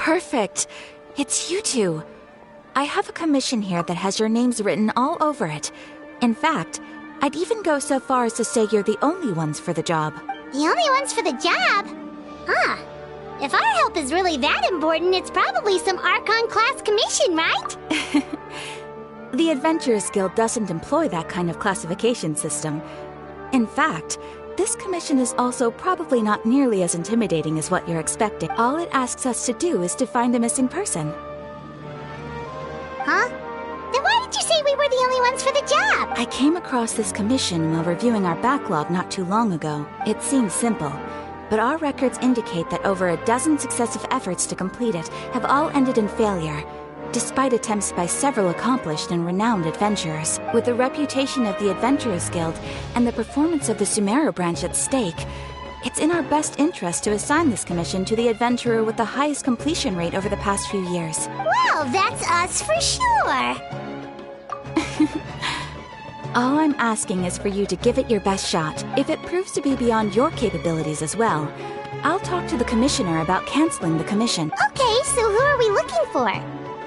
Perfect. It's you two. I have a commission here that has your names written all over it. In fact, I'd even go so far as to say you're the only ones for the job. The only ones for the job? Huh. If our help is really that important, it's probably some Archon-class commission, right? The Adventurers Guild doesn't employ that kind of classification system. In fact, this commission is also probably not nearly as intimidating as what you're expecting. All it asks us to do is to find a missing person. Huh? Then why did you say we were the only ones for the job? I came across this commission while reviewing our backlog not too long ago. It seems simple, but our records indicate that over a dozen successive efforts to complete it have all ended in failure, despite attempts by several accomplished and renowned adventurers. With the reputation of the Adventurers Guild and the performance of the Sumeru branch at stake, it's in our best interest to assign this commission to the adventurer with the highest completion rate over the past few years. Well, that's us for sure. All I'm asking is for you to give it your best shot. If it proves to be beyond your capabilities as well, I'll talk to the commissioner about canceling the commission. Okay, so who are we looking for?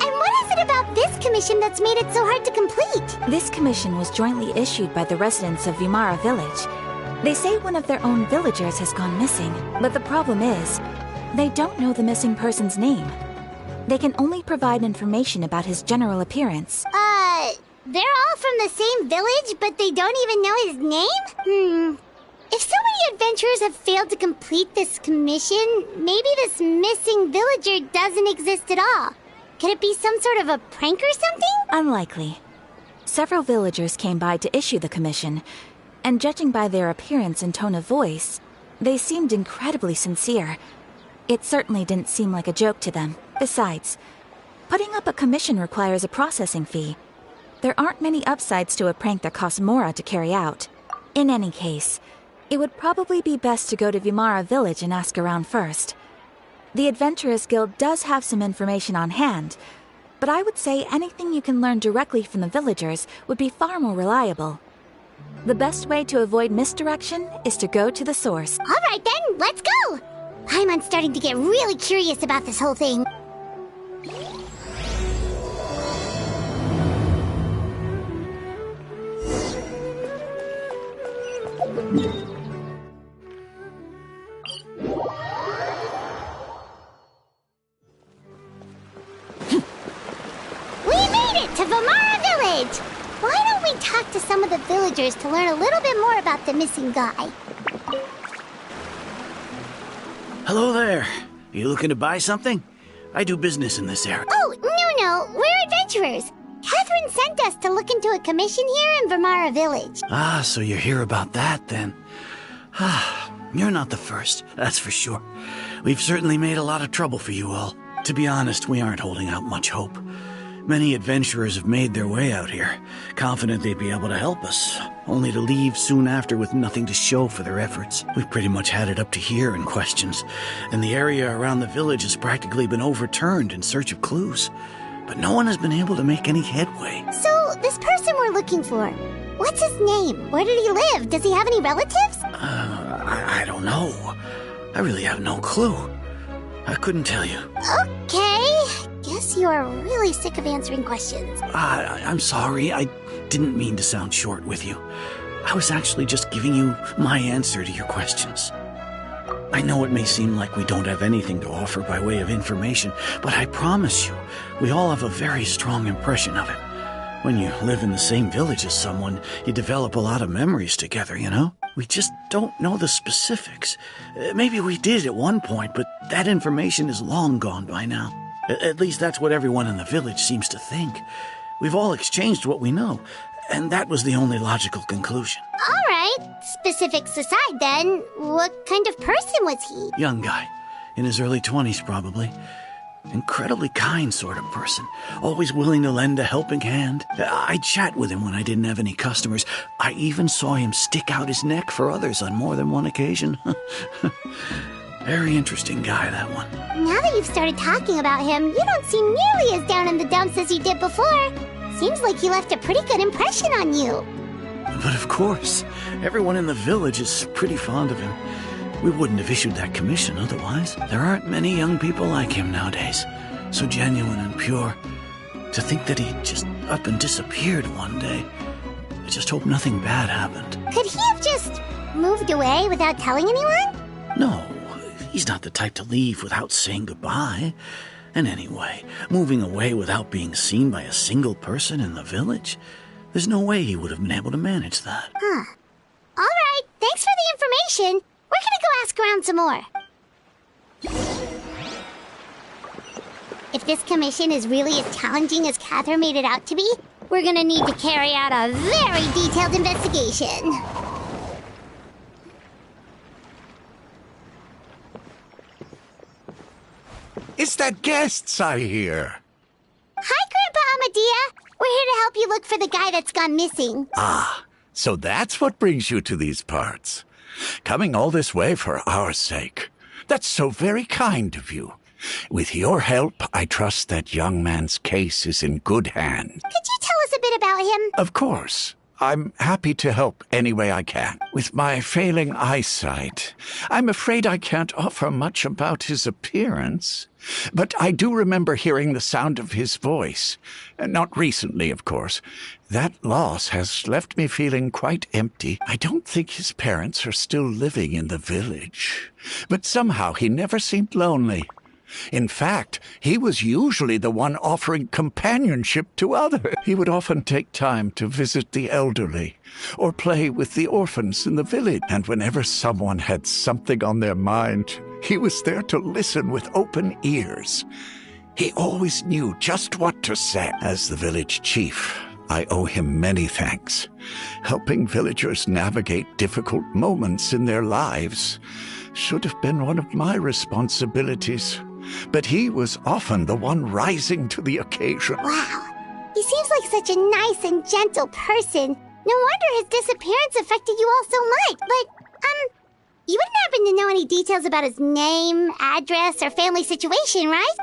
And what is it about this commission that's made it so hard to complete? This commission was jointly issued by the residents of Vimara Village. They say one of their own villagers has gone missing, but the problem is, they don't know the missing person's name. They can only provide information about his general appearance. They're all from the same village, but they don't even know his name? If so many adventurers have failed to complete this commission, maybe this missing villager doesn't exist at all. Could it be some sort of a prank or something? Unlikely. Several villagers came by to issue the commission, and judging by their appearance and tone of voice, they seemed incredibly sincere. It certainly didn't seem like a joke to them. Besides, putting up a commission requires a processing fee. There aren't many upsides to a prank that costs Mora to carry out. In any case, it would probably be best to go to Vimara Village and ask around first. The Adventurers Guild does have some information on hand, but I would say anything you can learn directly from the villagers would be far more reliable. The best way to avoid misdirection is to go to the source. All right then, let's go! I'm starting to get really curious about this whole thing. To Vimara Village! Why don't we talk to some of the villagers to learn a little bit more about the missing guy? Hello there. You looking to buy something? I do business in this area. Oh, no, we're adventurers. Catherine sent us to look into a commission here in Vimara Village. Ah, so you're here about that then. You're not the first, that's for sure. We've certainly made a lot of trouble for you all. To be honest, we aren't holding out much hope. Many adventurers have made their way out here, confident they'd be able to help us, only to leave soon after with nothing to show for their efforts. We've pretty much had it up to here in questions, and the area around the village has practically been overturned in search of clues. But no one has been able to make any headway. So, this person we're looking for, what's his name? Where did he live? Does he have any relatives? I don't know. I really have no clue. I couldn't tell you. Okay. Guess you are really sick of answering questions. I'm sorry. I didn't mean to sound short with you. I was actually just giving you my answer to your questions. I know it may seem like we don't have anything to offer by way of information, but I promise you, we all have a very strong impression of it. When you live in the same village as someone, you develop a lot of memories together, you know? We just don't know the specifics. Maybe we did at one point, but that information is long gone by now. At least that's what everyone in the village seems to think. We've all exchanged what we know, and that was the only logical conclusion. All right. Specifics aside then, what kind of person was he? Young guy. In his early 20s, probably. Incredibly kind sort of person. Always willing to lend a helping hand. I'd chat with him when I didn't have any customers. I even saw him stick out his neck for others on more than one occasion. Very interesting guy, that one. Now that you've started talking about him, you don't seem nearly as down in the dumps as you did before. Seems like he left a pretty good impression on you. But of course, everyone in the village is pretty fond of him. We wouldn't have issued that commission otherwise. There aren't many young people like him nowadays. So genuine and pure. To think that he just up and disappeared one day. I just hope nothing bad happened. Could he have just moved away without telling anyone? No, he's not the type to leave without saying goodbye. And anyway, moving away without being seen by a single person in the village? There's no way he would have been able to manage that. Huh. All right, thanks for the information. We're gonna go ask around some more. If this commission is really as challenging as Catherine made it out to be, we're gonna need to carry out a very detailed investigation. It's that guests I hear. Hi, Grandpa Amadea. We're here to help you look for the guy that's gone missing. Ah, so that's what brings you to these parts. Coming all this way for our sake. That's so very kind of you. With your help, I trust that young man's case is in good hands. Could you tell us a bit about him? Of course. I'm happy to help any way I can. With my failing eyesight, I'm afraid I can't offer much about his appearance. But I do remember hearing the sound of his voice. Not recently, of course. That loss has left me feeling quite empty. I don't think his parents are still living in the village. But somehow he never seemed lonely. In fact, he was usually the one offering companionship to others. He would often take time to visit the elderly or play with the orphans in the village. And whenever someone had something on their mind, he was there to listen with open ears. He always knew just what to say. As the village chief, I owe him many thanks. Helping villagers navigate difficult moments in their lives should have been one of my responsibilities. But he was often the one rising to the occasion. Wow. He seems like such a nice and gentle person. No wonder his disappearance affected you all so much. But, you wouldn't happen to know any details about his name, address, or family situation, right?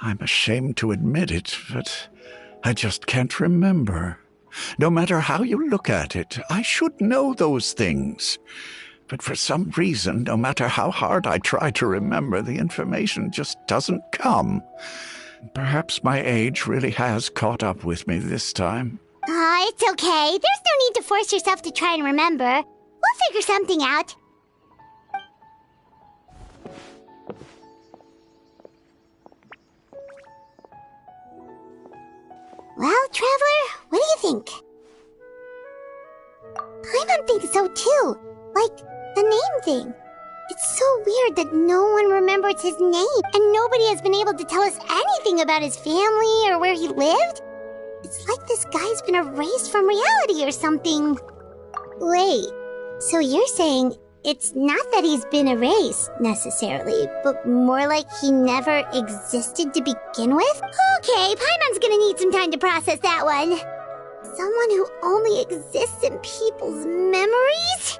I'm ashamed to admit it, but I just can't remember. No matter how you look at it, I should know those things. But for some reason, no matter how hard I try to remember, the information just doesn't come. Perhaps my age really has caught up with me this time. It's okay. There's no need to force yourself to try and remember. We'll figure something out. Well, Traveler, what do you think? I'm thinking so too. Like, the name thing. It's so weird that no one remembers his name, and nobody has been able to tell us anything about his family or where he lived. It's like this guy's been erased from reality or something. Wait, so you're saying it's not that he's been erased, necessarily, but more like he never existed to begin with? Okay, Paimon's gonna need some time to process that one. Someone who only exists in people's memories?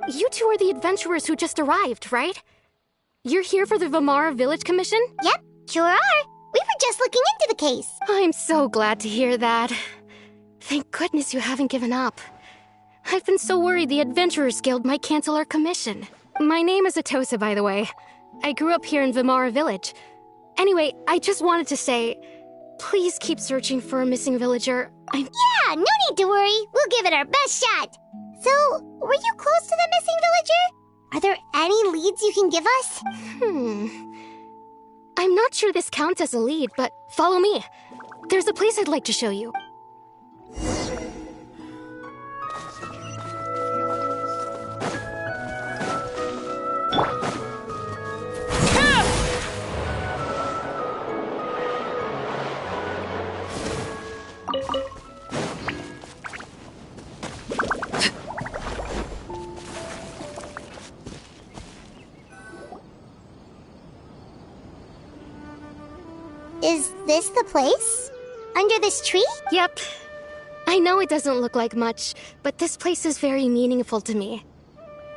You two are the adventurers who just arrived, right? You're here for the Vamara Village Commission? Yep, sure are. We were just looking into the case. I'm so glad to hear that. Thank goodness you haven't given up. I've been so worried the Adventurers Guild might cancel our commission. My name is Atosa, by the way. I grew up here in Vamara Village. Anyway, I just wanted to say, please keep searching for a missing villager. Yeah, no need to worry. We'll give it our best shot. So, were you close to the missing villager? Are there any leads you can give us? I'm not sure this counts as a lead, but follow me. There's a place I'd like to show you. Is this the place? Under this tree? Yep. I know it doesn't look like much, but this place is very meaningful to me.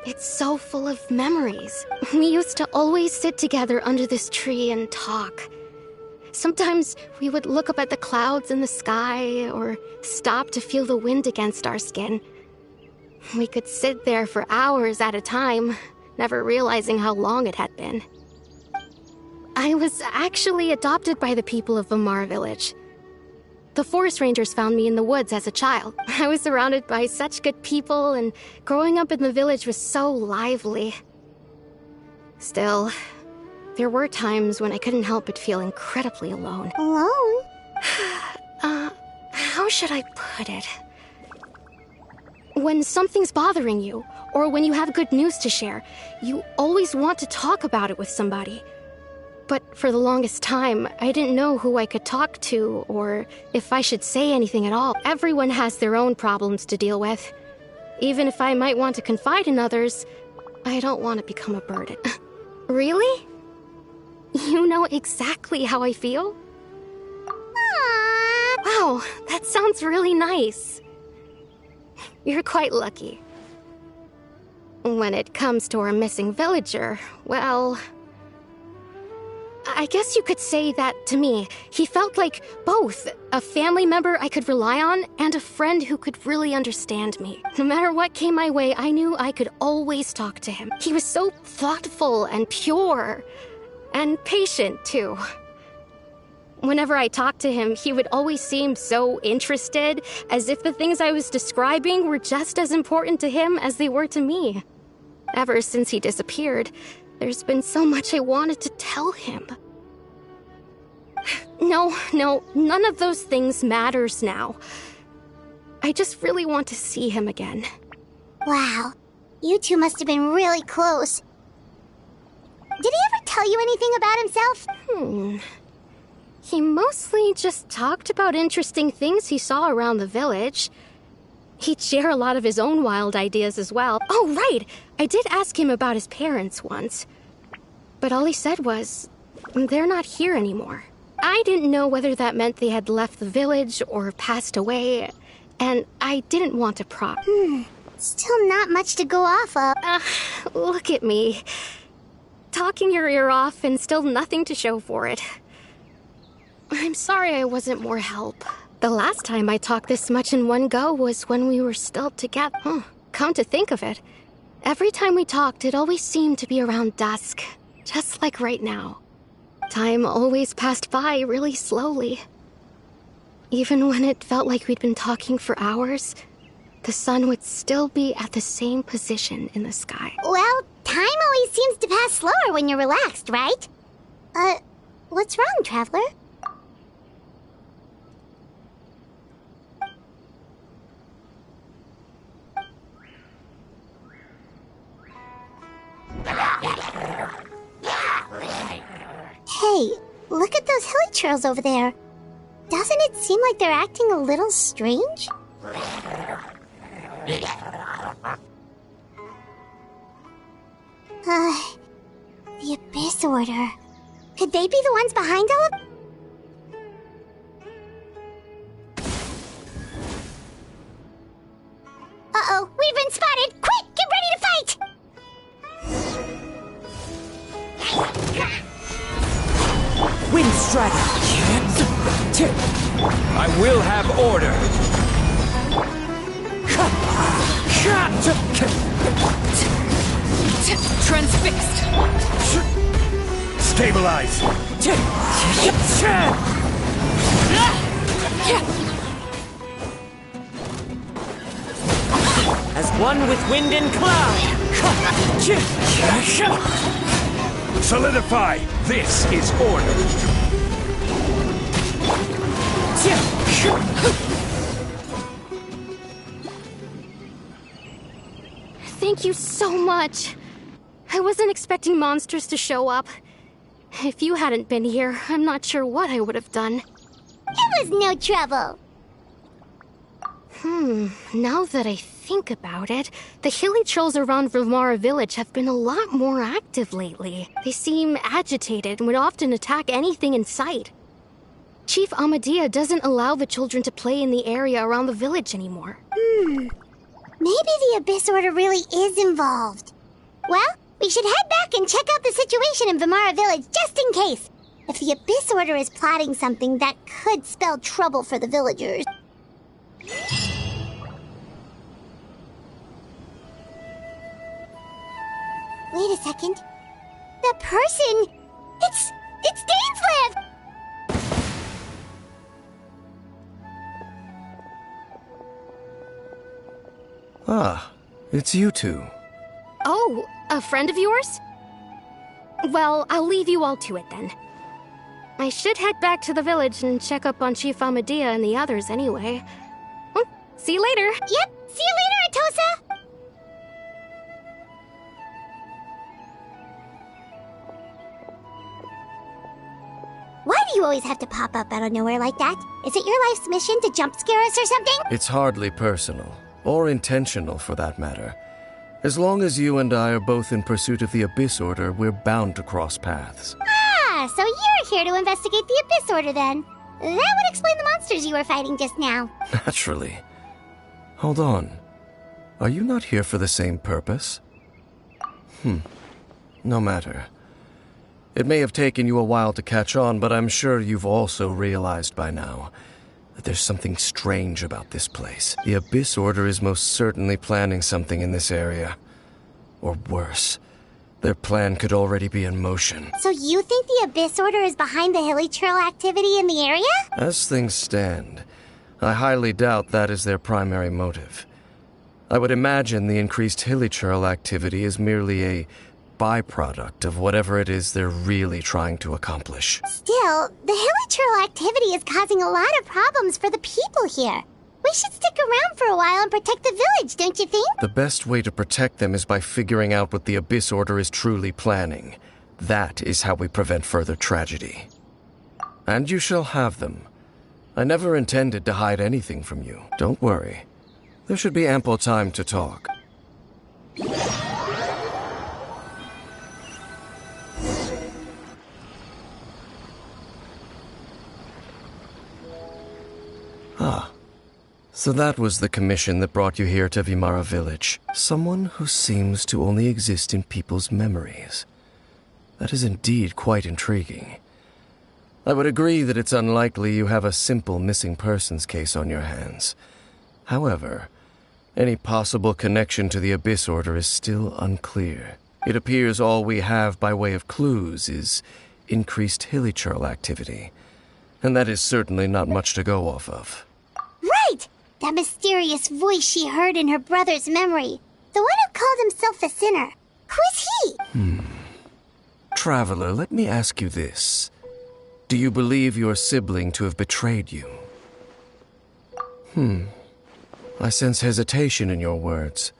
It's so full of memories. We used to always sit together under this tree and talk. Sometimes we would look up at the clouds in the sky, or stop to feel the wind against our skin. We could sit there for hours at a time, never realizing how long it had been. I was actually adopted by the people of Vamara Village. The forest rangers found me in the woods as a child. I was surrounded by such good people, and growing up in the village was so lively. Still, there were times when I couldn't help but feel incredibly alone. Alone? How should I put it? When something's bothering you, or when you have good news to share, you always want to talk about it with somebody. But for the longest time, I didn't know who I could talk to, or if I should say anything at all. Everyone has their own problems to deal with. Even if I might want to confide in others, I don't want to become a burden. Really? You know exactly how I feel? Aww. Wow, that sounds really nice. You're quite lucky. When it comes to our missing villager, well, I guess you could say that to me. He felt like both a family member I could rely on and a friend who could really understand me. No matter what came my way, I knew I could always talk to him. He was so thoughtful and pure, and patient too. Whenever I talked to him, he would always seem so interested, as if the things I was describing were just as important to him as they were to me. Ever since he disappeared, there's been so much I wanted to tell him. No, none of those things matters now. I just really want to see him again. Wow, you two must have been really close. Did he ever tell you anything about himself? He mostly just talked about interesting things he saw around the village. He'd share a lot of his own wild ideas as well. Oh, right! I did ask him about his parents once. But all he said was, they're not here anymore. I didn't know whether that meant they had left the village or passed away, and I didn't want to pry. Still not much to go off of. Look at me. Talking your ear off and still nothing to show for it. I'm sorry I wasn't more help. The last time I talked this much in one go was when we were still together. Come to think of it, every time we talked, it always seemed to be around dusk, just like right now. Time always passed by really slowly. Even when it felt like we'd been talking for hours, the sun would still be at the same position in the sky. Well, time always seems to pass slower when you're relaxed, right? What's wrong, Traveler? Hey, look at those hilly trails over there. Doesn't it seem like they're acting a little strange? The Abyss Order. Could they be the ones behind all of... Uh-oh, we've been spotted! Quick, get ready to fight! Wind Strider! I will have order! Transfixed! Stabilize! As one with wind and cloud! Solidify! This is order! Thank you so much. I wasn't expecting monsters to show up. If you hadn't been here, I'm not sure what I would have done. It was no trouble. Now that I think about it, the hilly trolls around Vamara Village have been a lot more active lately. They seem agitated and would often attack anything in sight. Chief Amadea doesn't allow the children to play in the area around the village anymore. Maybe the Abyss Order really is involved. Well, we should head back and check out the situation in Vamara Village just in case. If the Abyss Order is plotting something that could spell trouble for the villagers. Wait a second. The person... It's Dainsleif! Ah, it's you two. Oh, a friend of yours? Well, I'll leave you all to it then. I should head back to the village and check up on Chief Amadea and the others anyway. Well, see you later. Yep, see you later, Atosa! Why do you always have to pop up out of nowhere like that? Is it your life's mission to jump scare us or something? It's hardly personal, or intentional for that matter. As long as you and I are both in pursuit of the Abyss Order, we're bound to cross paths. Ah, so you're here to investigate the Abyss Order then. That would explain the monsters you were fighting just now. Naturally. Hold on. Are you not here for the same purpose? No matter. It may have taken you a while to catch on, but I'm sure you've also realized by now that there's something strange about this place. The Abyss Order is most certainly planning something in this area. Or worse, their plan could already be in motion. So you think the Abyss Order is behind the hilly trail activity in the area? As things stand, I highly doubt that is their primary motive. I would imagine the increased hilichurl activity is merely a byproduct of whatever it is they're really trying to accomplish. Still, the hilichurl activity is causing a lot of problems for the people here. We should stick around for a while and protect the village, don't you think? The best way to protect them is by figuring out what the Abyss Order is truly planning. That is how we prevent further tragedy. And you shall have them. I never intended to hide anything from you. Don't worry. There should be ample time to talk. Ah, so that was the commission that brought you here to Vimara Village. Someone who seems to only exist in people's memories. That is indeed quite intriguing. I would agree that it's unlikely you have a simple missing persons case on your hands. However, any possible connection to the Abyss Order is still unclear. It appears all we have by way of clues is increased hilichurl activity, and that is certainly not much to go off of. Right! That mysterious voice she heard in her brother's memory. The one who called himself a sinner. Who is he? Traveler, let me ask you this. Do you believe your sibling to have betrayed you? I sense hesitation in your words.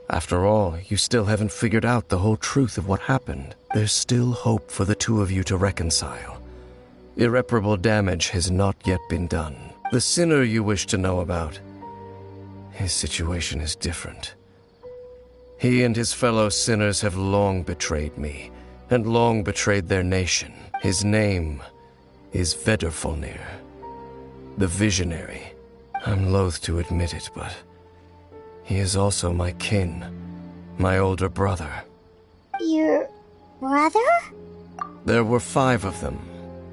After all, you still haven't figured out the whole truth of what happened. There's still hope for the two of you to reconcile. Irreparable damage has not yet been done. The sinner you wish to know about, his situation is different. He and his fellow sinners have long betrayed me, and long betrayed their nation. His name is Vedrfolnir, the Visionary. I'm loath to admit it, but he is also my kin, my older brother. Your brother? There were 5 of them,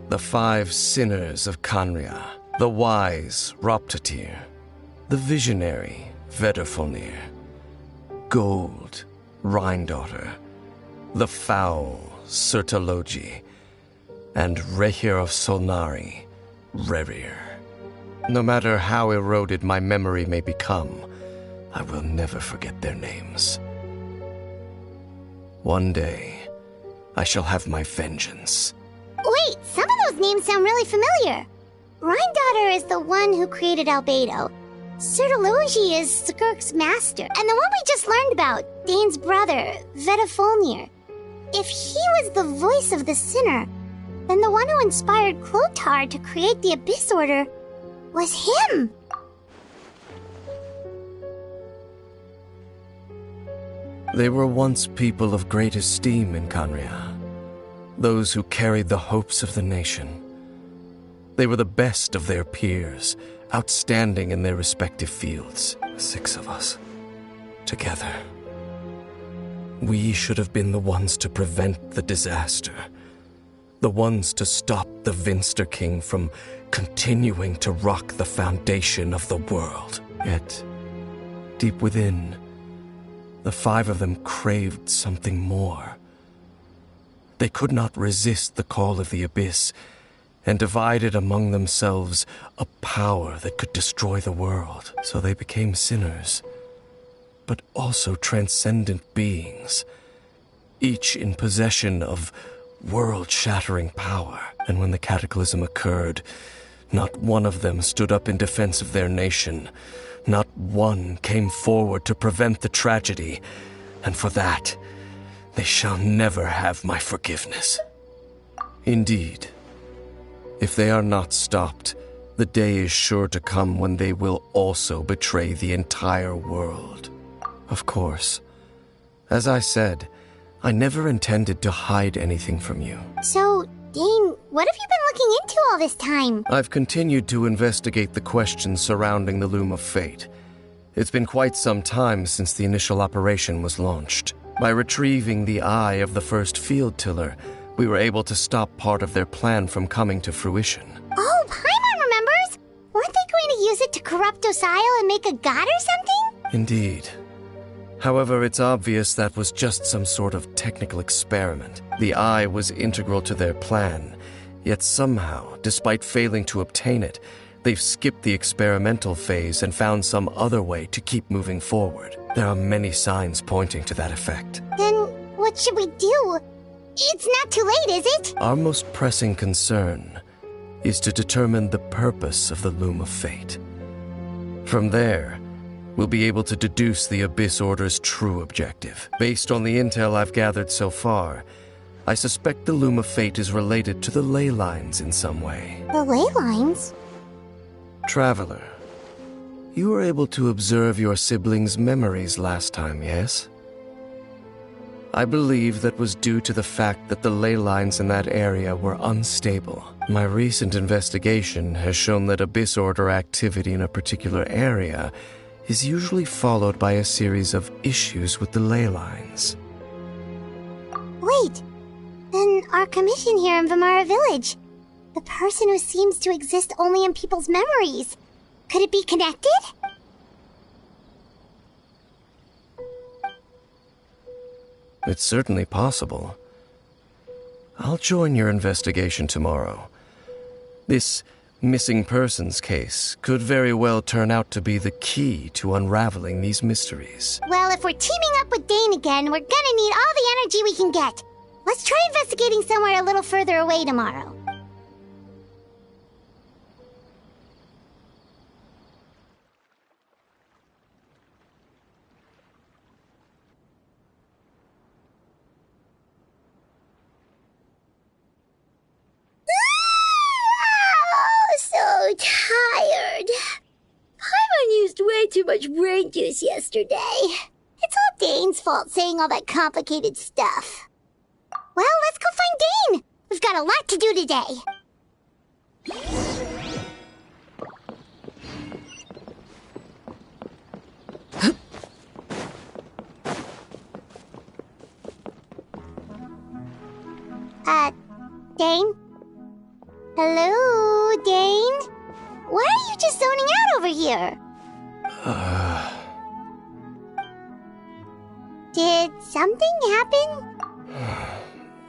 the 5 sinners of Khaenri'ah. The wise Roptatyr, the visionary Vedrfolnir, Gold Rhindaughter, the foul Sertalogi, and Rehir of Solnari, Rerir. No matter how eroded my memory may become, I will never forget their names. One day, I shall have my vengeance. Wait, some of those names sound really familiar. Rhindaughter is the one who created Albedo. Sertalogi is Skirk's master. And the one we just learned about, Dane's brother, Vedrfolnir. If he was the voice of the sinner, then the one who inspired Clothar to create the Abyss Order was him. They were once people of great esteem in Khaenri'ah, those who carried the hopes of the nation. They were the best of their peers, outstanding in their respective fields. 6 of us, together. We should have been the ones to prevent the disaster. The ones to stop the Vinster King from continuing to rock the foundation of the world. Yet, deep within, the 5 of them craved something more. They could not resist the call of the Abyss, and divided among themselves a power that could destroy the world. So they became sinners, but also transcendent beings, each in possession of world-shattering power. And when the cataclysm occurred, not one of them stood up in defense of their nation. Not one came forward to prevent the tragedy, and for that, they shall never have my forgiveness. Indeed, if they are not stopped, the day is sure to come when they will also betray the entire world. Of course, as I said, I never intended to hide anything from you. So, Dane, what have you been looking into all this time? I've continued to investigate the questions surrounding the Loom of Fate. It's been quite some time since the initial operation was launched. By retrieving the eye of the first field tiller, we were able to stop part of their plan from coming to fruition. Oh, Paimon remembers! Weren't they going to use it to corrupt Osial and make a god or something? Indeed. However, it's obvious that was just some sort of technical experiment. The eye was integral to their plan, yet somehow, despite failing to obtain it, they've skipped the experimental phase and found some other way to keep moving forward. There are many signs pointing to that effect. Then, what should we do? It's not too late, is it? Our most pressing concern is to determine the purpose of the Loom of Fate. From there, we'll be able to deduce the Abyss Order's true objective. Based on the intel I've gathered so far, I suspect the Loom of Fate is related to the ley lines in some way. The ley lines? Traveler, you were able to observe your siblings' memories last time, yes? I believe that was due to the fact that the ley lines in that area were unstable. My recent investigation has shown that Abyss Order activity in a particular area is usually followed by a series of issues with the ley lines. Wait, then our commission here in Vimara Village, the person who seems to exist only in people's memories, could it be connected? It's certainly possible. I'll join your investigation tomorrow. This missing persons case could very well turn out to be the key to unraveling these mysteries. Well, if we're teaming up with Dane again, we're gonna need all the energy we can get. Let's try investigating somewhere a little further away tomorrow. Tired. Paimon used way too much brain juice yesterday. It's all Dane's fault saying all that complicated stuff. Well, let's go find Dane. We've got a lot to do today. Dane? Hello, Dane? Why are you just zoning out over here? Did something happen?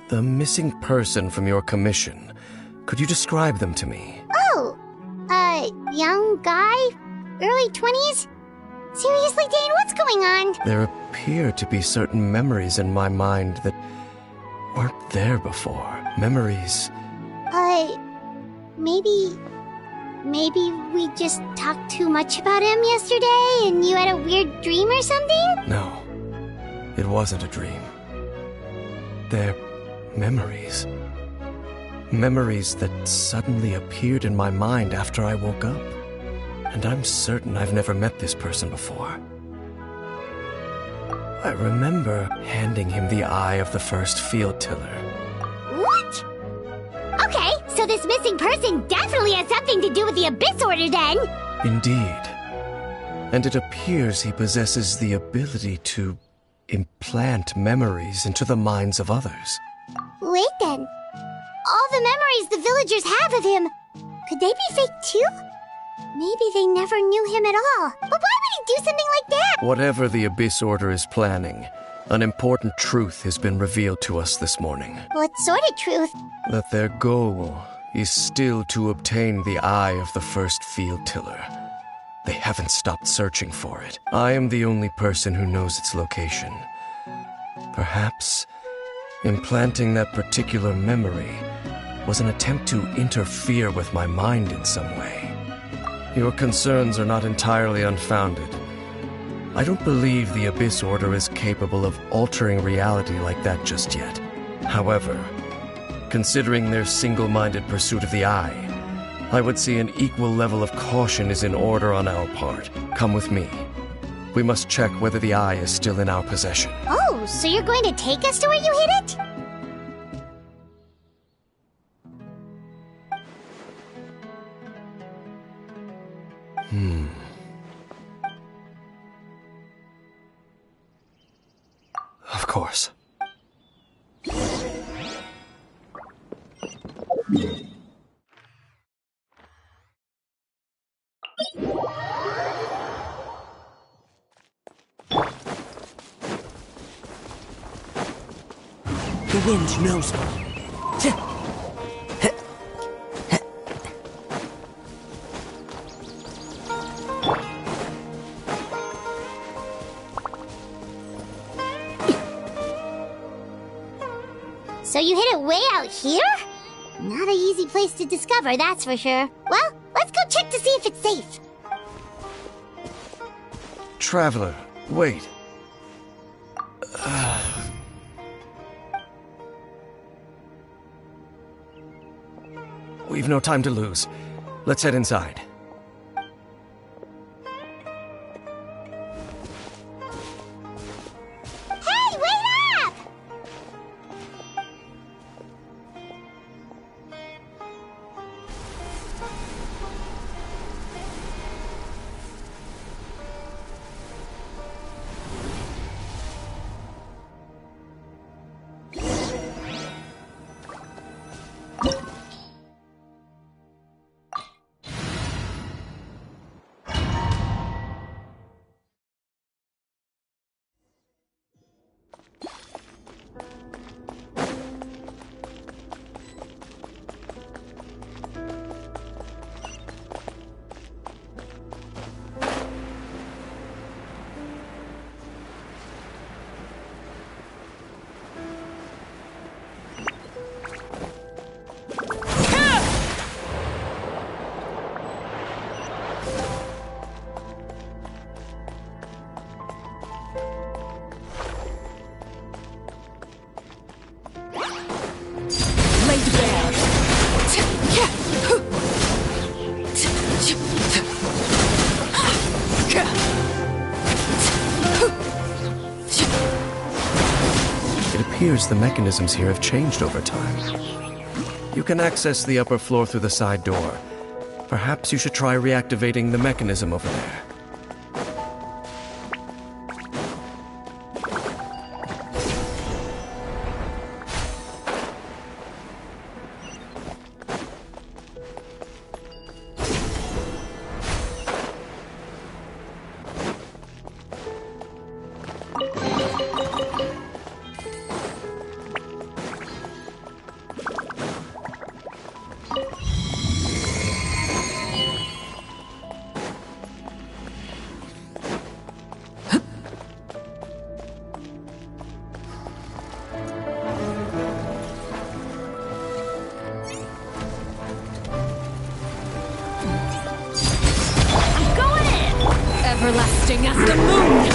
The missing person from your commission. Could you describe them to me? Oh, young guy? Early 20s? Seriously, Dane, what's going on? There appear to be certain memories in my mind that weren't there before. Memories. Maybe we just talked too much about him yesterday and you had a weird dream or something? No, it wasn't a dream. They're memories. Memories that suddenly appeared in my mind after I woke up. And I'm certain I've never met this person before. I remember handing him the eye of the first field tiller. What? Okay, so this missing person definitely has something to do with the Abyss Order then! Indeed. And it appears he possesses the ability to implant memories into the minds of others. Wait then. All the memories the villagers have of him, could they be fake too? Maybe they never knew him at all. But why would he do something like that? Whatever the Abyss Order is planning, an important truth has been revealed to us this morning. What sort of truth? That their goal is still to obtain the eye of the first field tiller. They haven't stopped searching for it. I am the only person who knows its location. Perhaps implanting that particular memory was an attempt to interfere with my mind in some way. Your concerns are not entirely unfounded. I don't believe the Abyss Order is capable of altering reality like that just yet. However, considering their single-minded pursuit of the Eye, I would say an equal level of caution is in order on our part. Come with me. We must check whether the Eye is still in our possession. Oh, so you're going to take us to where you hid it? Of course. The wind knows me. So you hid it way out here? Not an easy place to discover, that's for sure. Well, let's go check to see if it's safe. Traveler, wait. We've no time to lose. Let's head inside. Hey, wait up! It appears the mechanisms here have changed over time. You can access the upper floor through the side door. Perhaps you should try reactivating the mechanism over there. Everlasting as the moon!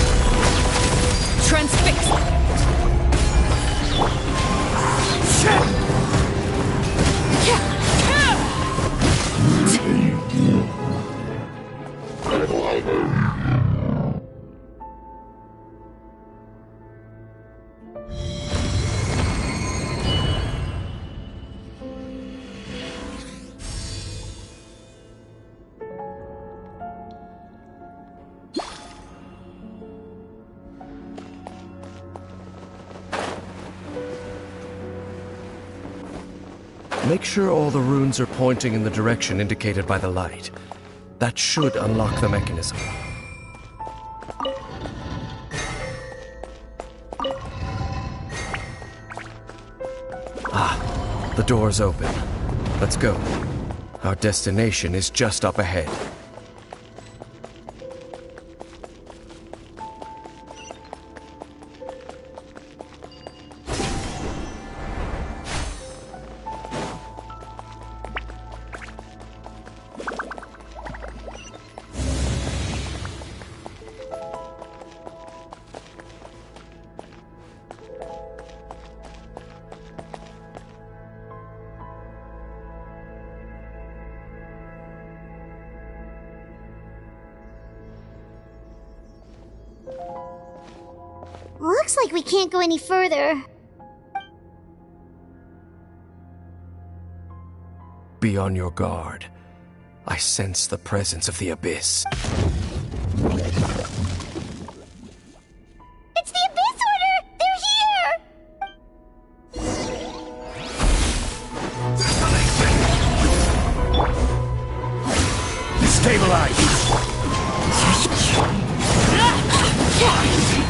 Transfixed! Make sure all the runes are pointing in the direction indicated by the light. That should unlock the mechanism. The door's open. Let's go. Our destination is just up ahead. Looks like we can't go any further. Be on your guard. I sense the presence of the Abyss. It's the Abyss Order! They're here! Stabilize!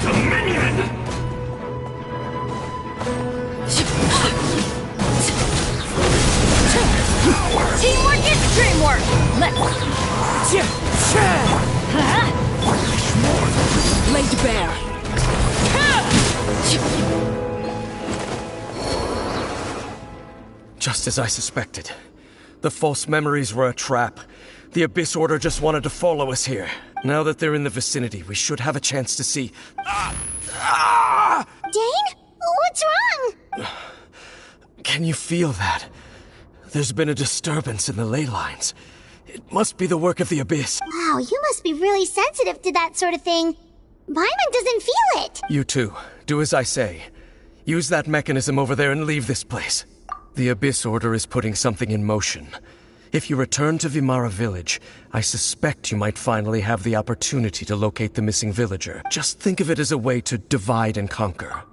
Dominion! Teamwork is dreamwork! Let's... Laid bare. Just as I suspected. The false memories were a trap. The Abyss Order just wanted to follow us here. Now that they're in the vicinity, we should have a chance to see... Dane? What's wrong? Can you feel that? There's been a disturbance in the ley lines. It must be the work of the Abyss. Wow, you must be really sensitive to that sort of thing. Paimon doesn't feel it. You too. Do as I say. Use that mechanism over there and leave this place. The Abyss Order is putting something in motion. If you return to Vimara Village, I suspect you might finally have the opportunity to locate the missing villager. Just think of it as a way to divide and conquer.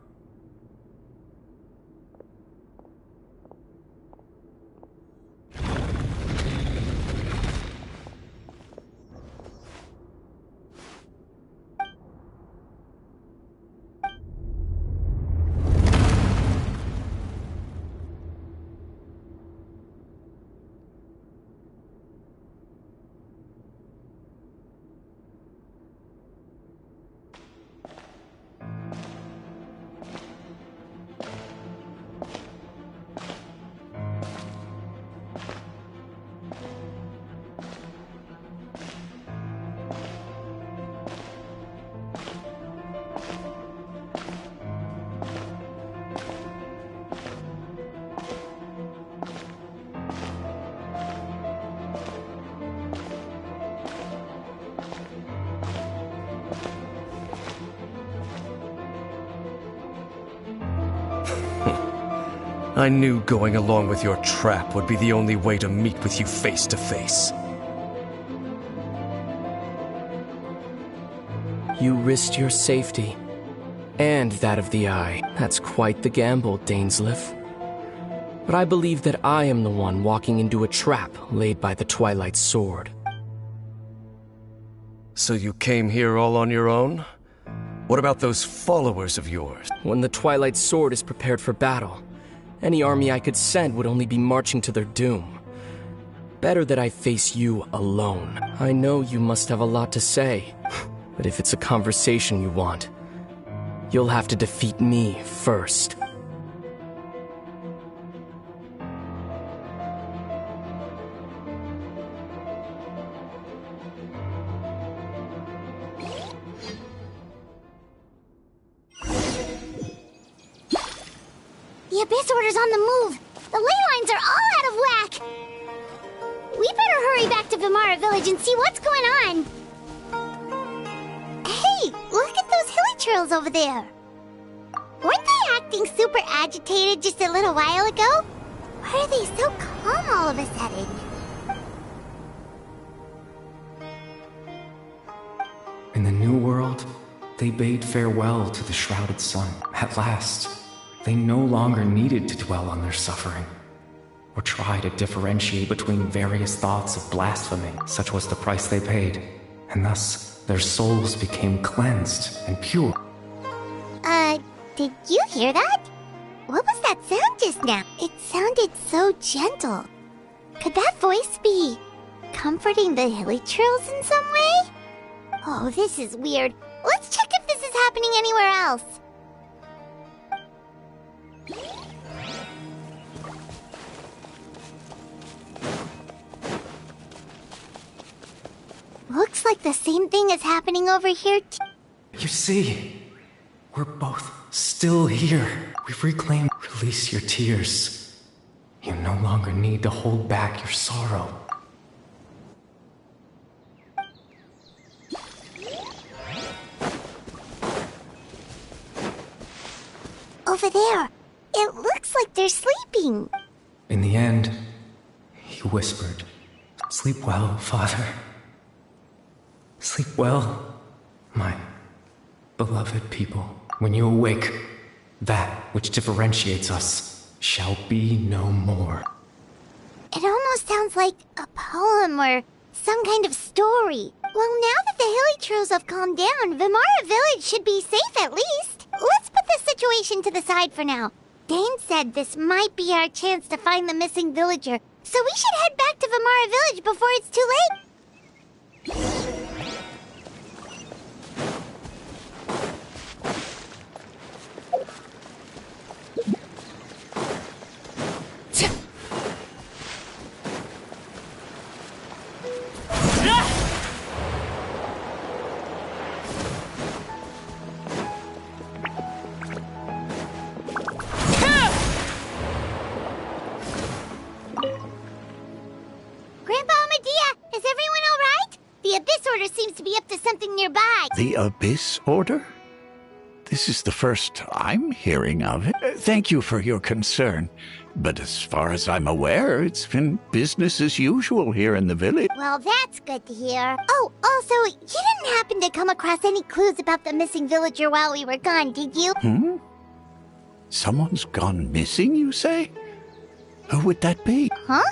I knew going along with your trap would be the only way to meet with you face to face. You risked your safety. And that of the Eye. That's quite the gamble, Dainsleif. But I believe that I am the one walking into a trap laid by the Twilight Sword. So you came here all on your own? What about those followers of yours? When the Twilight Sword is prepared for battle, any army I could send would only be marching to their doom. Better that I face you alone. I know you must have a lot to say, but if it's a conversation you want, you'll have to defeat me first. The Abyss Order's on the move. The ley lines are all out of whack. We better hurry back to Vimara Village and see what's going on. Hey, look at those hilly trails over there. Weren't they acting super agitated just a little while ago? Why are they so calm all of a sudden? In the New World, they bade farewell to the shrouded sun. At last, they no longer needed to dwell on their suffering, or try to differentiate between various thoughts of blasphemy. Such was the price they paid, and thus their souls became cleansed and pure. Did you hear that? What was that sound this now. It sounded so gentle. Could that voice be comforting the Hillytrills in some way? Oh, this is weird. Let's check if this is happening anywhere else. Looks like the same thing is happening over here too. You see, we're both still here. We've reclaimed. Release your tears. You no longer need to hold back your sorrow. Over there. It looks like they're sleeping. In the end, he whispered, "Sleep well, Father. Sleep well, my beloved people. When you awake, that which differentiates us shall be no more." It almost sounds like a poem or some kind of story. Well, now that the Hillytrills have calmed down, Vimara Village should be safe at least. Let's put this situation to the side for now. Dane said this might be our chance to find the missing villager, so we should head back to Vimara Village before it's too late. The Abyss Order? This is the first I'm hearing of it. Thank you for your concern. But as far as I'm aware, it's been business as usual here in the village. Well, that's good to hear. Oh, also, you didn't happen to come across any clues about the missing villager while we were gone, did you? Someone's gone missing, you say? Who would that be? Huh?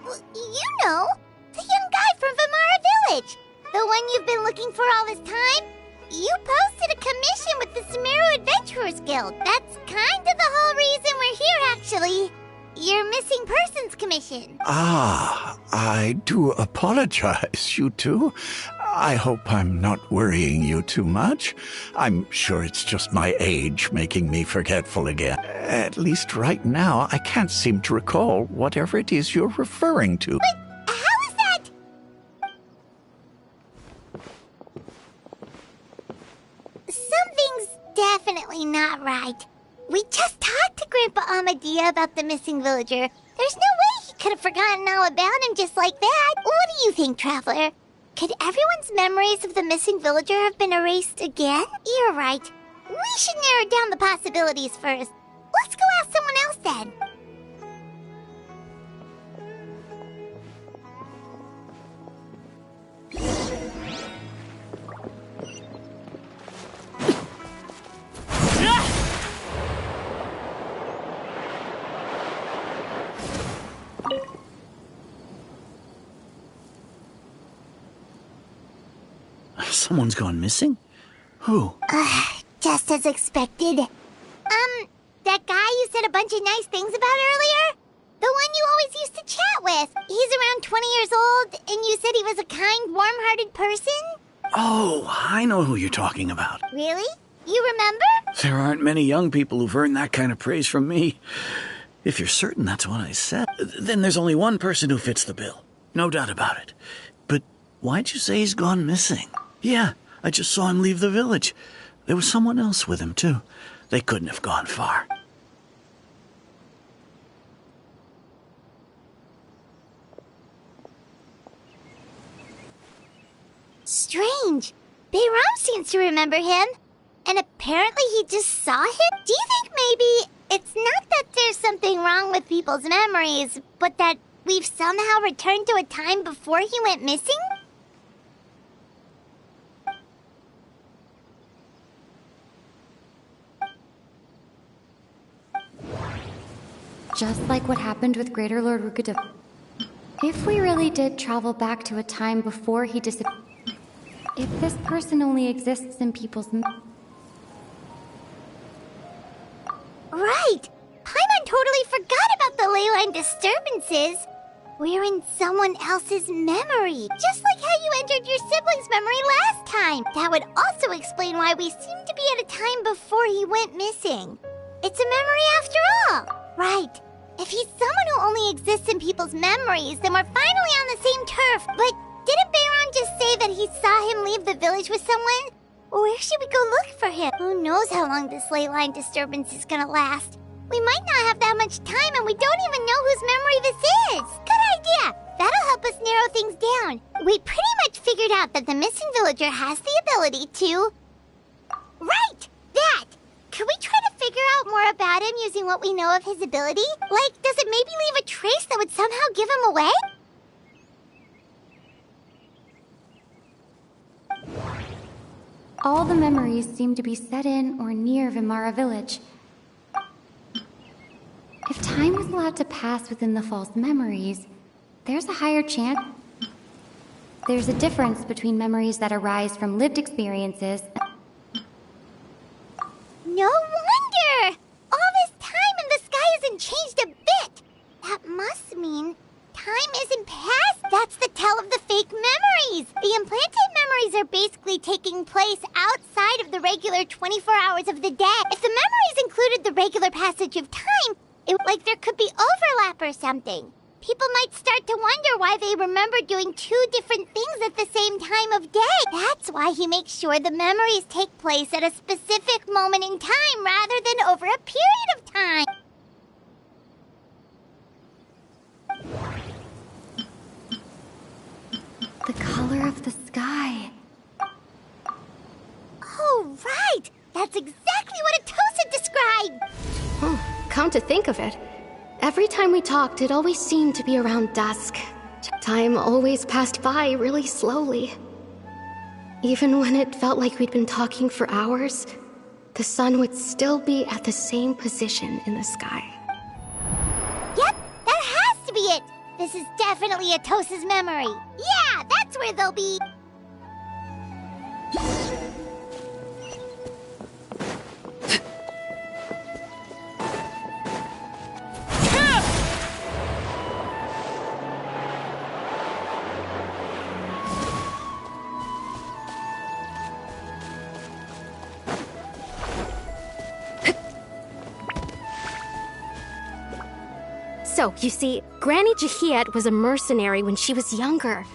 Well, you know, the young guy from Vimara Village. The one you've been looking for all this time. You posted a commission with the Sumeru Adventurers Guild. That's kind of the whole reason we're here, actually. Your missing persons commission. Ah, I do apologize, you two. I hope I'm not worrying you too much. I'm sure it's just my age making me forgetful again. At least right now, I can't seem to recall whatever it is you're referring to. But how is that? Something's definitely not right. We just talked to Grandpa Amadia about the missing villager. There's no way he could have forgotten all about him just like that. What do you think, Traveler? Could everyone's memories of the missing villager have been erased again? You're right. We should narrow down the possibilities first. Let's go ask someone else then. Someone's gone missing? Who? Just as expected. That guy you said a bunch of nice things about earlier? The one you always used to chat with. He's around 20 years old, and you said he was a kind, warm-hearted person? Oh, I know who you're talking about. Really? You remember? There aren't many young people who've earned that kind of praise from me. If you're certain that's what I said, then there's only one person who fits the bill. No doubt about it. But why'd you say he's gone missing? Yeah, I just saw him leave the village. There was someone else with him, too. They couldn't have gone far. Strange. Bayram seems to remember him. And apparently he just saw him? Do you think maybe it's not that there's something wrong with people's memories, but that we've somehow returned to a time before he went missing? Just like what happened with Greater Lord Rukadip. If we really did travel back to a time before he disappeared, if this person only exists in people's leyline disturbances, we're in someone else's memory. Just like how you entered your sibling's memory last time. That would also explain why we seem to be at a time before he went missing. It's a memory after all. Right. If he's someone who only exists in people's memories, then we're finally on the same turf. But didn't Bayron just say that he saw him leave the village with someone? Where should we go look for him? Who knows how long this leyline disturbance is gonna last? We might not have that much time, and we don't even know whose memory this is. Good idea. That'll help us narrow things down. We pretty much figured out that the missing villager has the ability to... Right! That! Can we try to figure out more about him using what we know of his ability? Like, does it maybe leave a trace that would somehow give him away? All the memories seem to be set in or near Vimara village. If time was allowed to pass within the false memories, there's a higher chance. There's a difference between memories that arise from lived experiences. No wonder! All this time and the sky hasn't changed a bit! That must mean time isn't past. That's the tell of the fake memories! The implanted memories are basically taking place outside of the regular 24 hours of the day. If the memories included the regular passage of time, like there could be overlap or something. People might start to wonder why they remember doing two different things at the same time of day. That's why he makes sure the memories take place at a specific moment in time rather than over a period of time. The color of the sky. Oh, right! That's exactly what Atosa described! Come to think of it, every time we talked, it always seemed to be around dusk. Time always passed by really slowly. Even when it felt like we'd been talking for hours, the sun would still be at the same position in the sky. Yep, that has to be it! This is definitely Atosa's memory. Yeah, that's where they'll be. So, you see, Granny Jahiet was a mercenary when she was younger.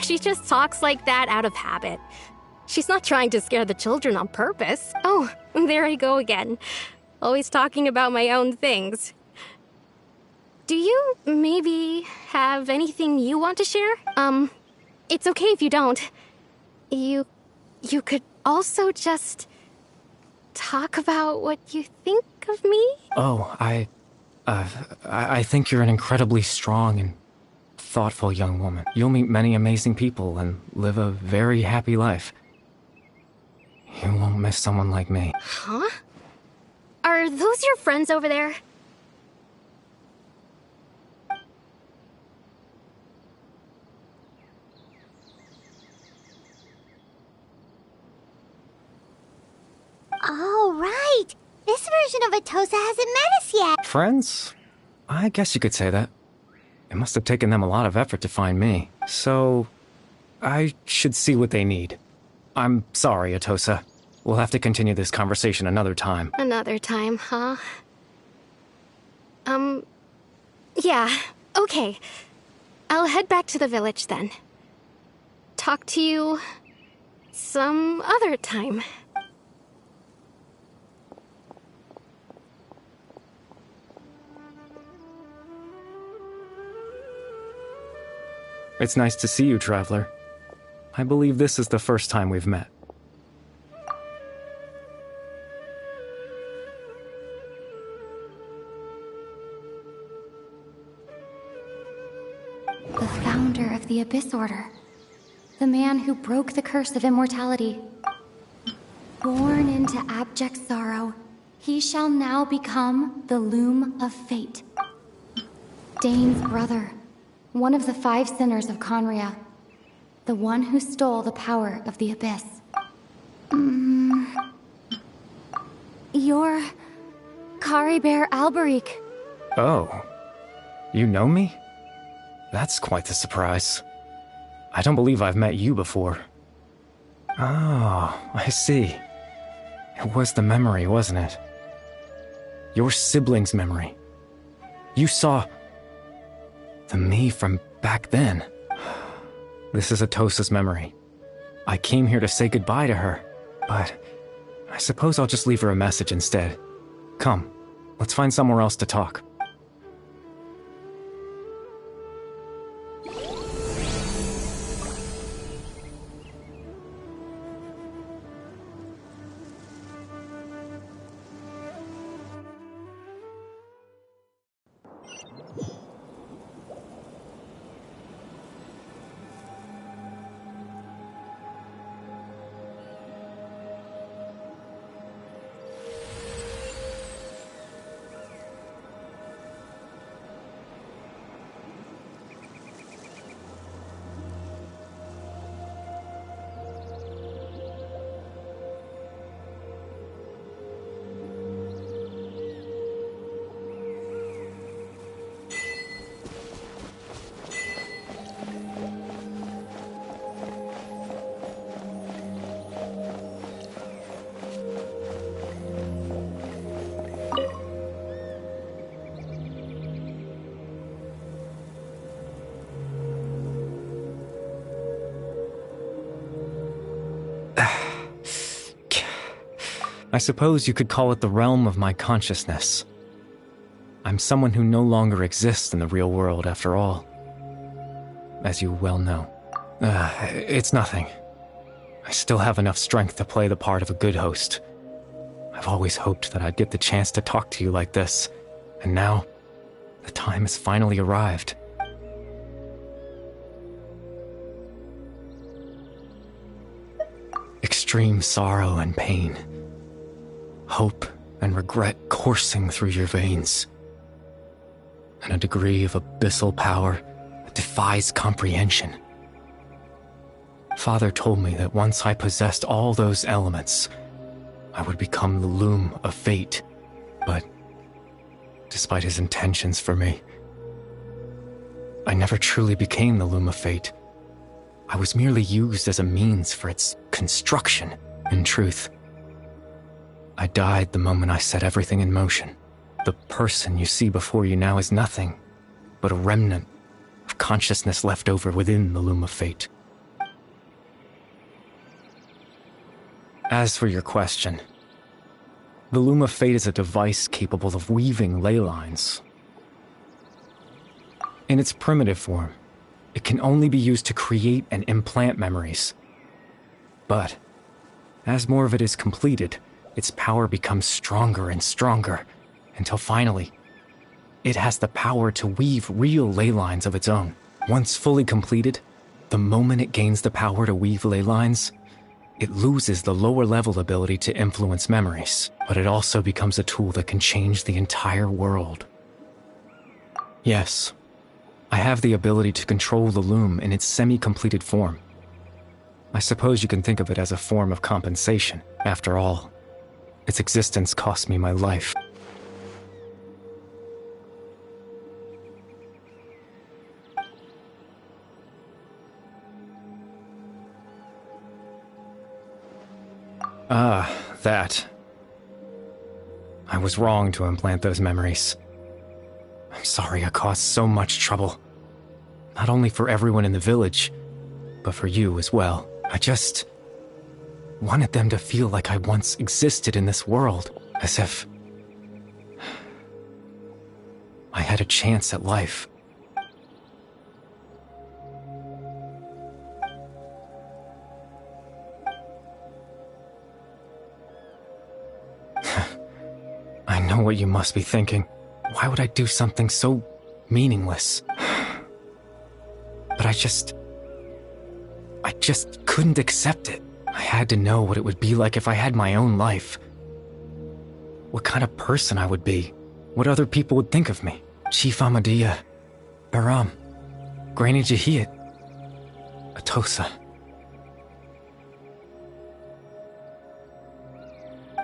She just talks like that out of habit. She's not trying to scare the children on purpose. Oh, there I go again. Always talking about my own things. Do you maybe have anything you want to share? It's okay if you don't. You could also just talk about what you think of me? Oh, I think you're an incredibly strong and thoughtful young woman. You'll meet many amazing people and live a very happy life. You won't miss someone like me. Huh? Are those your friends over there? Oh, right! This version of Atosa hasn't met us yet! Friends? I guess you could say that. It must have taken them a lot of effort to find me. So, I should see what they need. I'm sorry, Atosa. We'll have to continue this conversation another time. Another time, huh? Yeah, okay. I'll head back to the village then. Talk to you some other time. It's nice to see you, Traveler. I believe this is the first time we've met. The founder of the Abyss Order. The man who broke the curse of immortality. Born into abject sorrow, he shall now become the Loom of Fate. Dane's brother. One of the 5 sinners of Conria. The one who stole the power of the Abyss. You're... Kari Bear Alberic. Oh, You know me? That's quite the surprise. I don't believe I've met you before. Oh, I see. It was the memory, wasn't it? Your sibling's memory. You saw the me from back then. This is Atosa's memory. I came here to say goodbye to her, but I suppose I'll just leave her a message instead. Come, let's find somewhere else to talk. I suppose you could call it the realm of my consciousness. I'm someone who no longer exists in the real world, after all. As you well know. It's nothing. I still have enough strength to play the part of a good host. I've always hoped that I'd get the chance to talk to you like this, and now, the time has finally arrived. Extreme sorrow and pain. Hope and regret coursing through your veins. And a degree of abyssal power that defies comprehension. Father told me that once I possessed all those elements, I would become the loom of fate. But, despite his intentions for me, I never truly became the loom of fate. I was merely used as a means for its construction, in truth. I died the moment I set everything in motion. The person you see before you now is nothing but a remnant of consciousness left over within the loom of fate. As for your question, the loom of fate is a device capable of weaving ley lines. In its primitive form, it can only be used to create and implant memories. But, as more of it is completed, its power becomes stronger and stronger, until finally, it has the power to weave real ley lines of its own. Once fully completed, the moment it gains the power to weave ley lines, it loses the lower level ability to influence memories, but it also becomes a tool that can change the entire world. Yes, I have the ability to control the loom in its semi-completed form. I suppose you can think of it as a form of compensation. After all, its existence cost me my life. That. I was wrong to implant those memories. I'm sorry I caused so much trouble. Not only for everyone in the village, but for you as well. I just wanted them to feel like I once existed in this world, as if I had a chance at life. I know what you must be thinking. Why would I do something so meaningless? But I just couldn't accept it. I had to know what it would be like if I had my own life. What kind of person I would be. What other people would think of me. Chief Ahmadiyya, Baram, Granny Jahiyat, Atosa.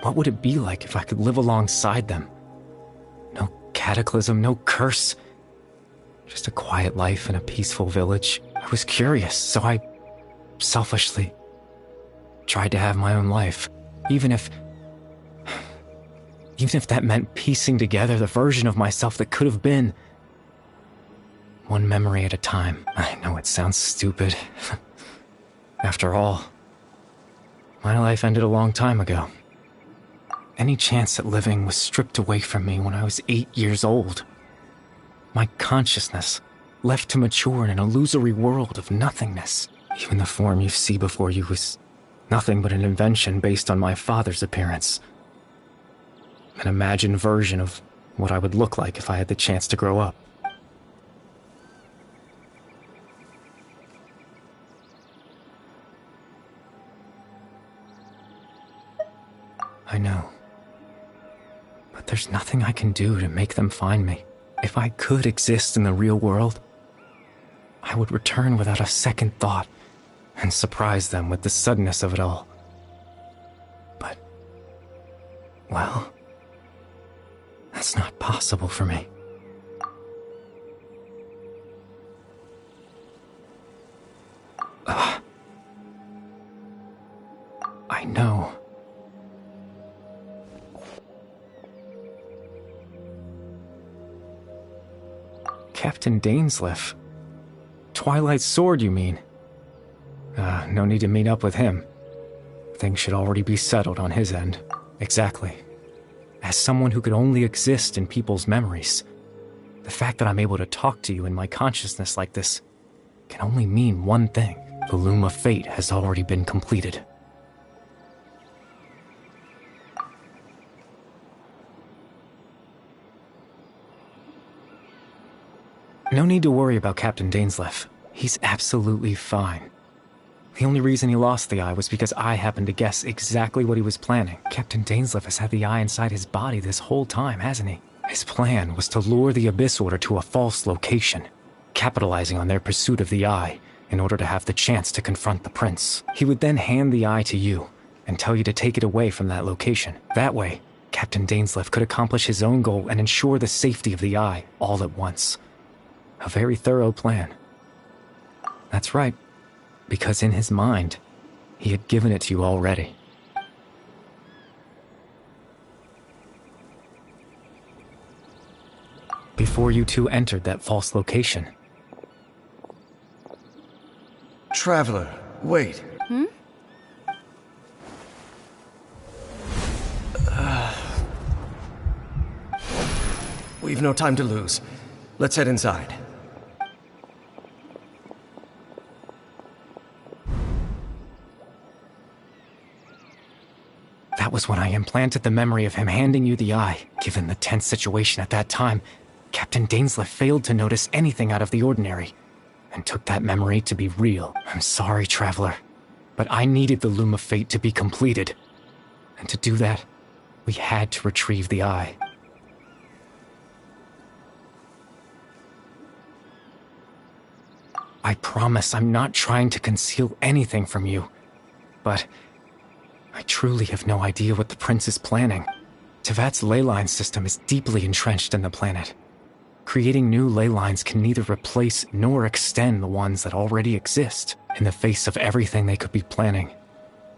What would it be like if I could live alongside them? No cataclysm, no curse. Just a quiet life in a peaceful village. I was curious, so I selfishly tried to have my own life. Even if that meant piecing together the version of myself that could have been. One memory at a time. I know it sounds stupid. After all, my life ended a long time ago. Any chance at living was stripped away from me when I was 8 years old. My consciousness left to mature in an illusory world of nothingness. Even the form you see before you was nothing but an invention based on my father's appearance. An imagined version of what I would look like if I had the chance to grow up. I know. But there's nothing I can do to make them find me. If I could exist in the real world, I would return without a second thought and surprise them with the suddenness of it all. But, well, that's not possible for me. I know. Captain Dainsleif. Twilight's sword, you mean? No need to meet up with him. Things should already be settled on his end. Exactly. As someone who could only exist in people's memories, the fact that I'm able to talk to you in my consciousness like this can only mean one thing. The loom of fate has already been completed. No need to worry about Captain Dainsleif. He's absolutely fine. The only reason he lost the eye was because I happened to guess exactly what he was planning. Captain Dainsleif has had the eye inside his body this whole time, hasn't he? His plan was to lure the Abyss Order to a false location, capitalizing on their pursuit of the eye in order to have the chance to confront the prince. He would then hand the eye to you and tell you to take it away from that location. That way, Captain Dainsleif could accomplish his own goal and ensure the safety of the eye all at once. A very thorough plan. That's right, because in his mind, he had given it to you already. Before you two entered that false location. Traveler, wait. We've no time to lose. Let's head inside. That was when I implanted the memory of him handing you the eye. Given the tense situation at that time, Captain Dainsleif failed to notice anything out of the ordinary, and took that memory to be real. I'm sorry, Traveler, but I needed the Loom of Fate to be completed. And to do that, we had to retrieve the eye. I promise I'm not trying to conceal anything from you, but I truly have no idea what the Prince is planning. Tevat's ley line system is deeply entrenched in the planet. Creating new ley lines can neither replace nor extend the ones that already exist. In the face of everything they could be planning,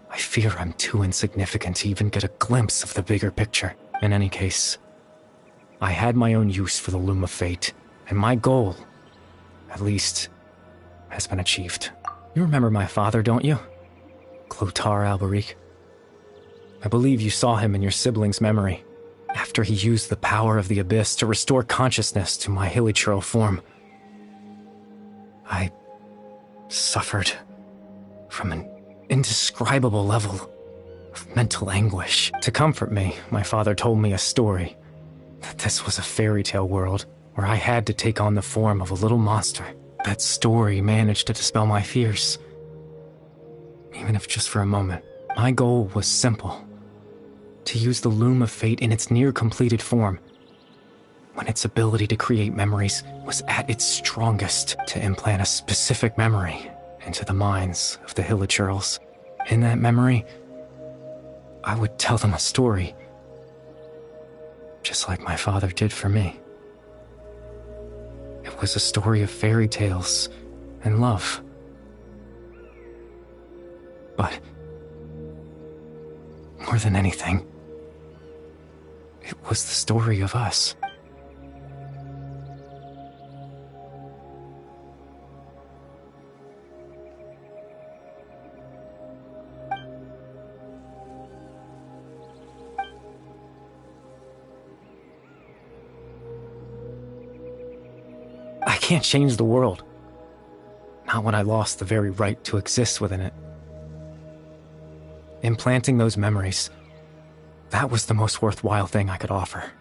I fear I'm too insignificant to even get a glimpse of the bigger picture. In any case, I had my own use for the Loom of Fate, and my goal, at least, has been achieved. You remember my father, don't you? Clotar Alberic. I believe you saw him in your sibling's memory, after he used the power of the Abyss to restore consciousness to my hilichurl form. I suffered from an indescribable level of mental anguish. To comfort me, my father told me a story, that this was a fairy tale world where I had to take on the form of a little monster. That story managed to dispel my fears, even if just for a moment. My goal was simple: to use the Loom of Fate in its near-completed form, when its ability to create memories was at its strongest, to implant a specific memory into the minds of the hilichurls. In that memory, I would tell them a story, just like my father did for me. It was a story of fairy tales and love. But more than anything, it was the story of us. I can't change the world. Not when I lost the very right to exist within it. Implanting those memories, that was the most worthwhile thing I could offer.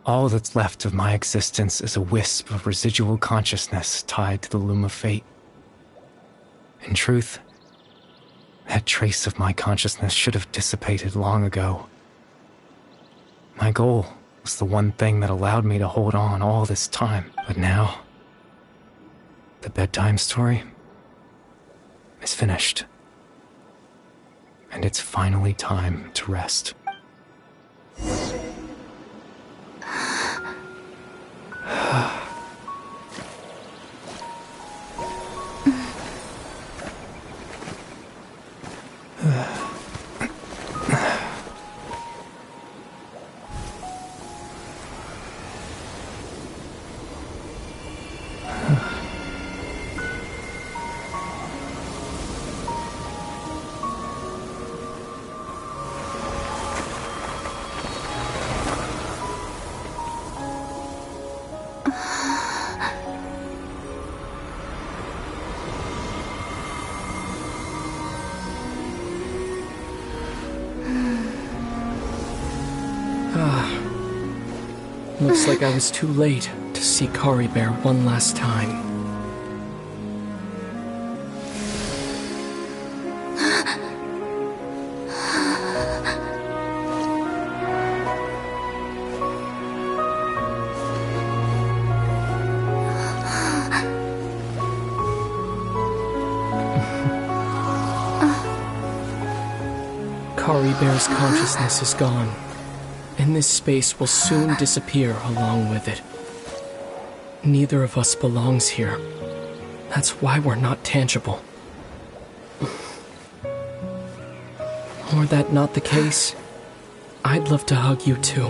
All that's left of my existence is a wisp of residual consciousness tied to the loom of fate. In truth, that trace of my consciousness should have dissipated long ago. My goal was the one thing that allowed me to hold on all this time. But now, the bedtime story is finished. And it's finally time to rest. Looks like I was too late to see Kari Bear one last time. Kari Bear's consciousness is gone, and this space will soon disappear along with it. Neither of us belongs here. That's why we're not tangible. Were that not the case, I'd love to hug you too.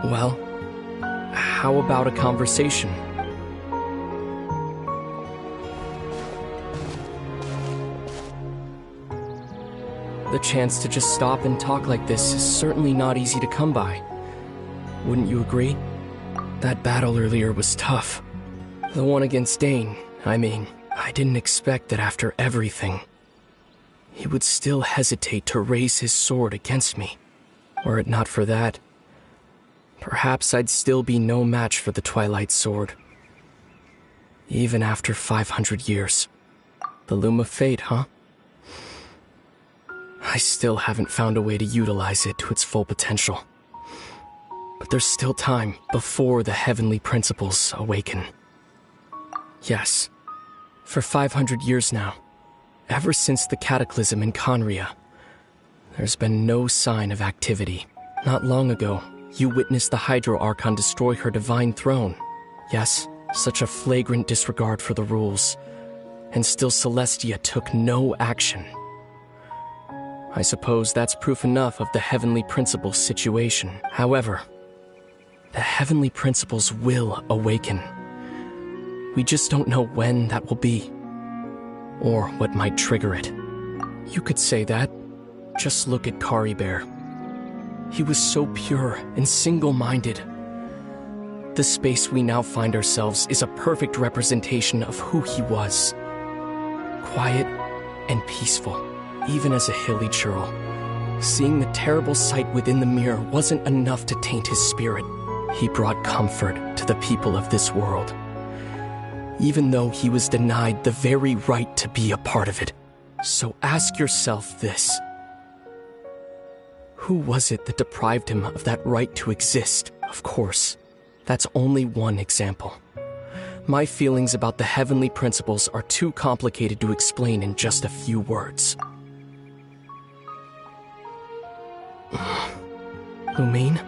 Well, how about a conversation? The chance to just stop and talk like this is certainly not easy to come by. Wouldn't you agree? That battle earlier was tough. The one against Dane, I mean, I didn't expect that after everything, he would still hesitate to raise his sword against me. Were it not for that, perhaps I'd still be no match for the Twilight Sword. Even after 500 years. The Loom of Fate, huh? I still haven't found a way to utilize it to its full potential. But there's still time before the heavenly principles awaken. Yes, for 500 years now, ever since the cataclysm in Conria, there's been no sign of activity. Not long ago, you witnessed the Hydro Archon destroy her divine throne. Yes, such a flagrant disregard for the rules. And still Celestia took no action. I suppose that's proof enough of the Heavenly Principles situation. However, the Heavenly Principles will awaken. We just don't know when that will be, or what might trigger it. You could say that. Just look at Kari Bear. He was so pure and single-minded. The space we now find ourselves is a perfect representation of who he was. Quiet and peaceful. Even as a hilly churl, seeing the terrible sight within the mirror wasn't enough to taint his spirit. He brought comfort to the people of this world, even though he was denied the very right to be a part of it. So ask yourself this. Who was it that deprived him of that right to exist? Of course, that's only one example. My feelings about the Heavenly Principles are too complicated to explain in just a few words. Lumine?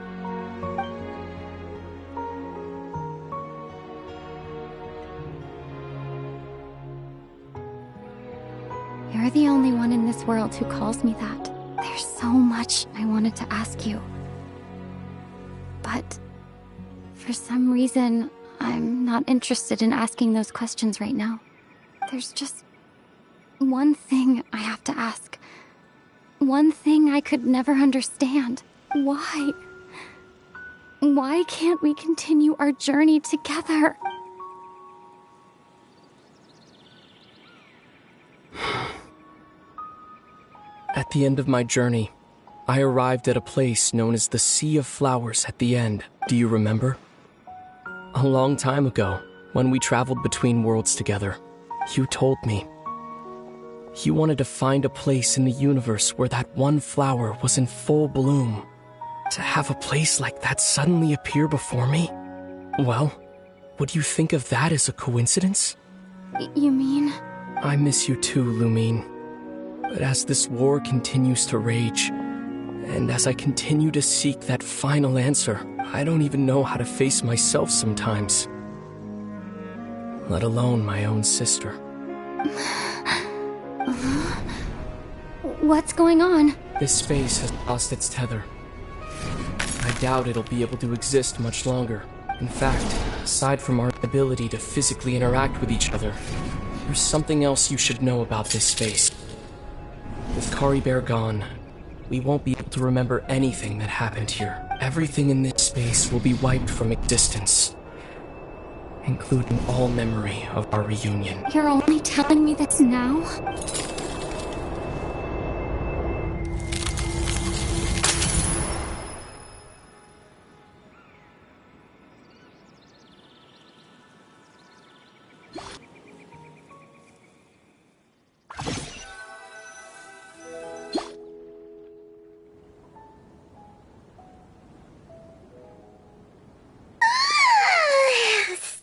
You're the only one in this world who calls me that. There's so much I wanted to ask you. But for some reason, I'm not interested in asking those questions right now. There's just one thing I have to ask. One thing I could never understand. Why? Why can't we continue our journey together? At the end of my journey, I arrived at a place known as the Sea of Flowers at the end. Do you remember? A long time ago, when we traveled between worlds together, you told me you wanted to find a place in the universe where that one flower was in full bloom. To have a place like that suddenly appear before me? Well, would you think of that as a coincidence? You mean? I miss you too, Lumine. But as this war continues to rage, and as I continue to seek that final answer, I don't even know how to face myself sometimes. Let alone my own sister. What's going on? This space has lost its tether. I doubt it'll be able to exist much longer. In fact, aside from our ability to physically interact with each other, there's something else you should know about this space. With Caribert gone, we won't be able to remember anything that happened here. Everything in this space will be wiped from existence, including all memory of our reunion. You're only telling me this now?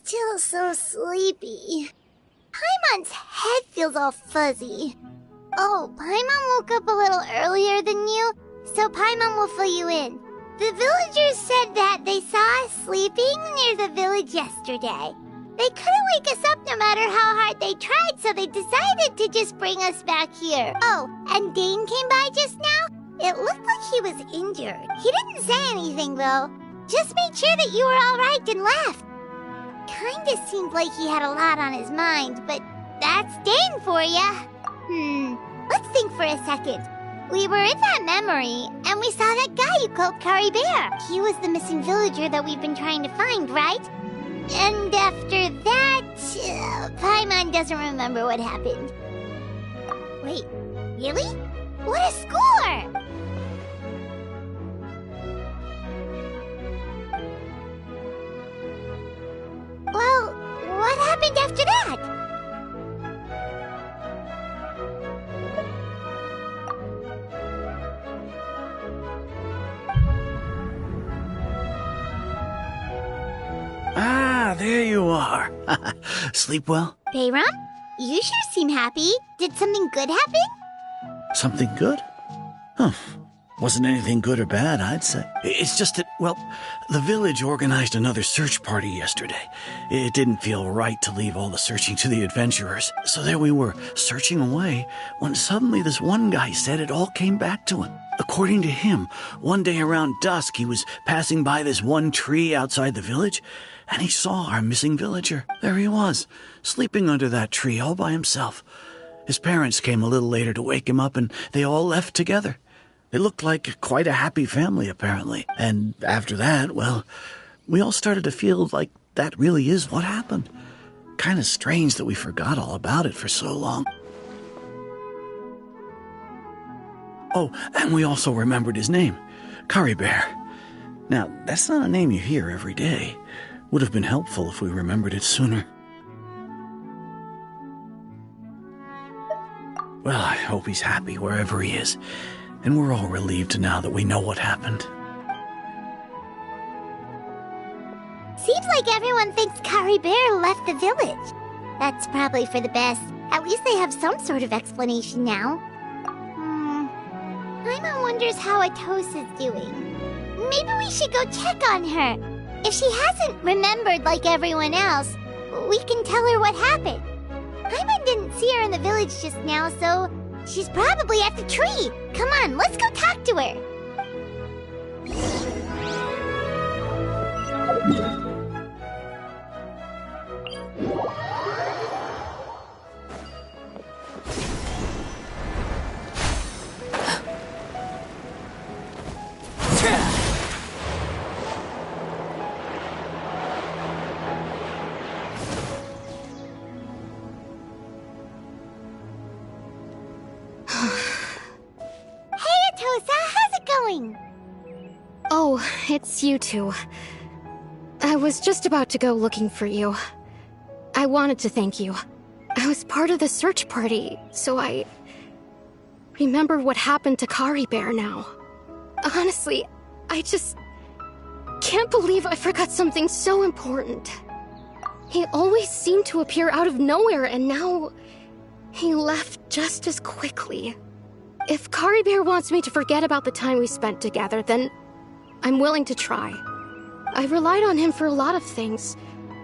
Still so sleepy. Paimon's head feels all fuzzy. Oh, Paimon woke up a little earlier than you, so Paimon will fill you in. The villagers said that they saw us sleeping near the village yesterday. They couldn't wake us up no matter how hard they tried, so they decided to just bring us back here. Oh, and Dane came by just now. It looked like he was injured. He didn't say anything, though. Just made sure that you were all right and left. Kinda seemed like he had a lot on his mind, but that's Dane for ya. Let's think for a second. We were in that memory, and we saw that guy you called Caribert. He was the missing villager that we've been trying to find, right? And after that, Paimon doesn't remember what happened. Wait, really? What a score! Well, what happened after that? Ah, there you are. Sleep well? Bayram, you sure seem happy. Did something good happen? Something good? Huh. Wasn't anything good or bad, I'd say. It's just that, well, the village organized another search party yesterday. It didn't feel right to leave all the searching to the adventurers. So there we were, searching away, when suddenly this one guy said it all came back to him. According to him, one day around dusk, he was passing by this one tree outside the village, and he saw our missing villager. There he was, sleeping under that tree all by himself. His parents came a little later to wake him up, and they all left together. They looked like quite a happy family, apparently. And after that, well, we all started to feel like that really is what happened. Kind of strange that we forgot all about it for so long. Oh, and we also remembered his name, Caribert. Now, that's not a name you hear every day. Would have been helpful if we remembered it sooner. Well, I hope he's happy wherever he is. And we're all relieved now that we know what happened. Seems like everyone thinks Caribert left the village. That's probably for the best. At least they have some sort of explanation now. Paimon wonders how Atos is doing. maybe we should go check on her. If she hasn't remembered like everyone else, we can tell her what happened. Paimon didn't see her in the village just now, so she's probably at the tree. Come on, let's go talk to her. Oh, it's you two. I was just about to go looking for you. I wanted to thank you. I was part of the search party, so I remember what happened to Kari Bear now. Honestly, I just can't believe I forgot something so important. He always seemed to appear out of nowhere, and now he left just as quickly. If Kari Bear wants me to forget about the time we spent together, then I'm willing to try. I relied on him for a lot of things,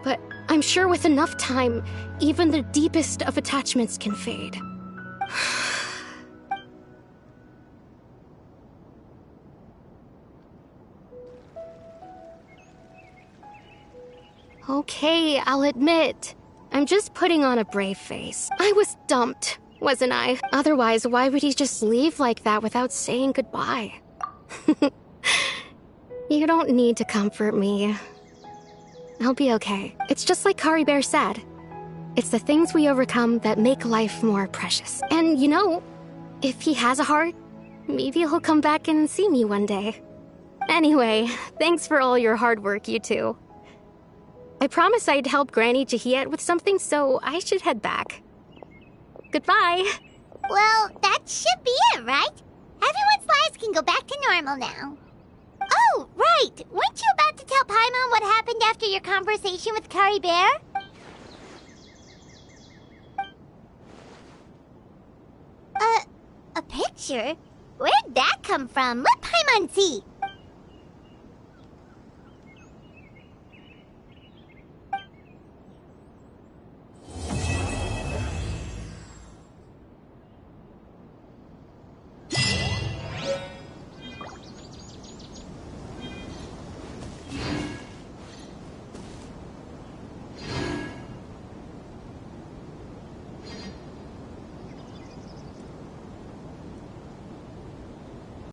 but I'm sure with enough time, even the deepest of attachments can fade. Okay, I'll admit. I'm just putting on a brave face. I was dumped, wasn't I? Otherwise, why would he just leave like that without saying goodbye? You don't need to comfort me. I'll be okay. It's just like Kari Bear said. It's the things we overcome that make life more precious. And you know, if he has a heart, maybe he'll come back and see me one day. Anyway, thanks for all your hard work, you two. I promised I'd help Granny Jahiet with something, so I should head back. Goodbye. Well, that should be it, right? Everyone's lives can go back to normal now. Oh, right! Weren't you about to tell Paimon what happened after your conversation with Kari Bear? A picture? Where'd that come from? Let Paimon see.